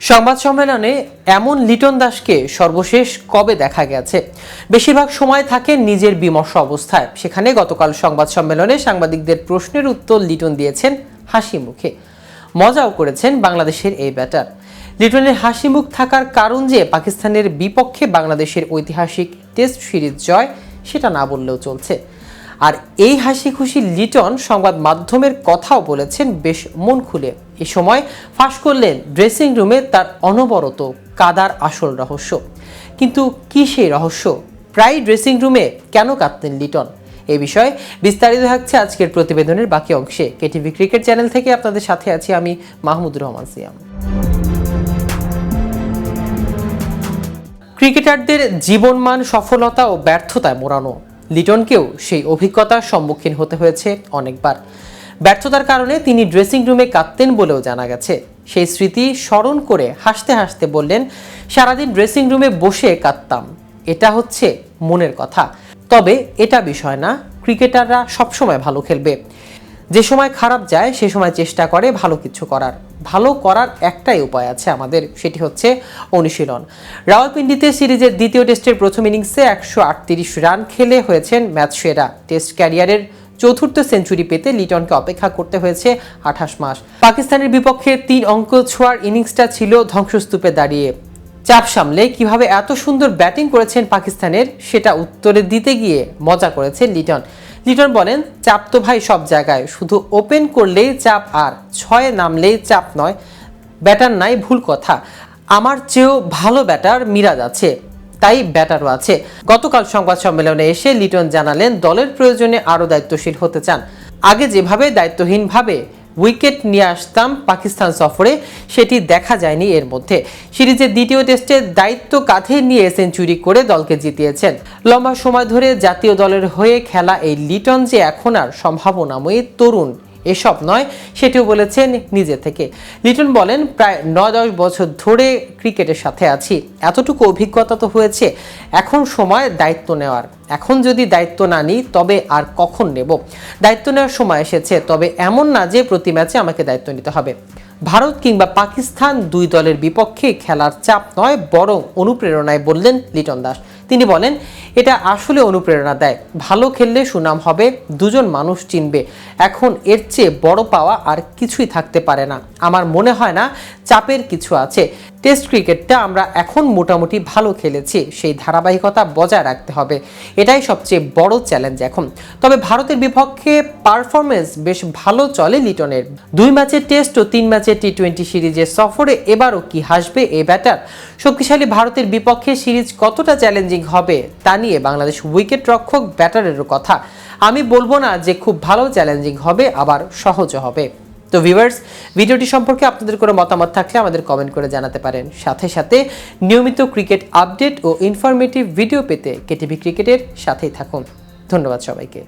সংবাদ সম্মেলনে এমন লিটন দাসকে সর্বশেষ কবে দেখা গেছে? বেশিরভাগ সময় থাকেন নিজের বিমর্ষ অবস্থায়। সেখানে গতকাল সংবাদ সম্মেলনে সাংবাদিকদের প্রশ্নের উত্তর লিটন দিয়েছেন হাসি মুখে। মজাও করেছেন বাংলাদেশের এই ব্যাটার। লিটনের হাসি মুখ থাকার কারণ যে পাকিস্তানের বিপক্ষে বাংলাদেশের ঐতিহাসিক টেস্ট সিরিজ জয়, সেটা না বললেও চলছে। আর এই হাসি খুশি লিটন সংবাদ মাধ্যমের কথাও বলেছেন বেশ মন খুলে। এ সময় ফাঁস করলেন ড্রেসিং রুমে তার অনবরত কাদার আসল রহস্য। কিন্তু কি সেই রহস্য? প্রায় ড্রেসিং রুমে কেন কাঁদতেন লিটন? এই বিষয়ে বিস্তারিত থাকছে আজকের প্রতিবেদনের বাকি অংশে। কেটিভি ক্রিকেট চ্যানেল থেকে আপনাদের সাথে আছি আমি মাহমুদুর রহমান সিয়াম। ক্রিকেটারদের জীবনমান সফলতা ও ব্যর্থতায় মোড়ানো। লিটনকেও সেই অভিজ্ঞতার সম্মুখীন হতে হয়েছে অনেকবার। ব্যর্থতার কারণে তিনি ড্রেসিং রুমে কাঁদতেন বলেও জানা গেছে। সেই স্মৃতি স্মরণ করে হাসতে হাসতে বললেন, সারাদিন ড্রেসিং রুমে বসে কাঁদতাম। এটা হচ্ছে মনের কথা। তবে এটা বিষয় না, ক্রিকেটাররা সবসময় ভালো খেলবে। যে সময় খারাপ যায় সে সময় চেষ্টা করে ভালো কিছু করার। ভালো করার একটাই উপায় আছে আমাদের, সেটি হচ্ছে অনুশীলন। রাওয়ালপিন্ডিতে সিরিজের দ্বিতীয় টেস্টের প্রথম ইনিংসে 138 রান খেলে হয়েছেন ম্যাচ সেরা। টেস্ট ক্যারিয়ারের চতুর্থ সেঞ্চুরি পেতে লিটনকে অপেক্ষা করতে হয়েছে 28 মাস। পাকিস্তানের বিপক্ষে 3 অঙ্ক ছোঁয়ার ইনিংসটা ছিল ধ্বংসস্তূপে দাঁড়িয়ে। চাপ সামলে কিভাবে এত সুন্দর ব্যাটিং করেছেন পাকিস্তানের, সেটা উত্তরে দিতে গিয়ে মজা করেছেন লিটন। লিটন বলেন, চাপ তো ভাই সব জায়গায়, শুধু ওপেন করলেই চাপ আর 6 নামলেই চাপ নয়। ব্যাটার নাই, ভুল কথা। আমার চেয়েও ভালো ব্যাটার মিরাজ আছে, তাই ব্যাটারও আছে। গতকাল সংবাদ সম্মেলনে এসে লিটন জানালেন দলের প্রয়োজনে আরও দায়িত্বশীল হতে চান। আগে যেভাবে দায়িত্বহীনভাবে উইকেট নিয়ে আসতাম পাকিস্তান সফরে, সেটি দেখা যায়নি এর মধ্যে। সিরিজের দ্বিতীয় টেস্টে দায়িত্ব কাঁধে নিয়ে সেঞ্চুরি করে দলকে জিতিয়েছেন। লম্বা সময় ধরে জাতীয় দলের হয়ে খেলা এই লিটন যে এখন আর সম্ভাবনাময়ী তরুণ এসব নয়, সেটিও বলেছেন নিজে থেকে। লিটন বলেন, প্রায় 9-10 বছর ধরে ক্রিকেটের সাথে আছি, এতটুকু অভিজ্ঞতা তো হয়েছে, এখন সময় দায়িত্ব নেওয়ার। এখন যদি দায়িত্ব না নিই তবে আর কখন নেব? দায়িত্ব নেওয়ার সময় এসেছে, তবে এমন না যে প্রতি ম্যাচে আমাকে দায়িত্ব নিতে হবে। ভারত কিংবা পাকিস্তান দুই দলের বিপক্ষে খেলার চাপ নয়, বরং অনুপ্রেরণায় বললেন লিটন দাস। তিনি বলেন, এটা আসলে অনুপ্রেরণা দেয়। ভালো খেললে সুনাম হবে, দুজন মানুষ চিনবে। এখন এর চেয়ে বড় পাওয়া আর কিছুই থাকতে পারে না। আমার মনে হয় না চাপের কিছু আছে। টেস্ট ক্রিকেটটা আমরা এখন মোটামুটি ভালো খেলেছি, সেই ধারাবাহিকতা বজায় রাখতে হবে। এটাই সবচেয়ে বড় চ্যালেঞ্জ এখন। তবে ভারতের বিপক্ষে পারফরমেন্স বেশ ভালো চলে লিটনের। 2 ম্যাচের টেস্ট ও 3 ম্যাচের টি-20 সিরিজের সফরে এবারও কি হাসবে এই ব্যাটার? শক্তিশালী ভারতের বিপক্ষে সিরিজ কতটা চ্যালেঞ্জিং হবে তা নিয়ে বাংলাদেশ উইকেট রক্ষক ব্যাটারেরও কথা। আমি বলবো না যে খুব ভালো চ্যালেঞ্জিং হবে, আবার সহজও হবে। তো ভিউয়ার্স, ভিডিওটি সম্পর্কে আপনাদের কোনো মতামত থাকলে আমাদের কমেন্ট করে জানাতে পারেন। সাথে সাথে নিয়মিত ক্রিকেট আপডেট ও ইনফরমেটিভ ভিডিও পেতে কেটিভি ক্রিকেটের সাথেই থাকুন। ধন্যবাদ সবাইকে।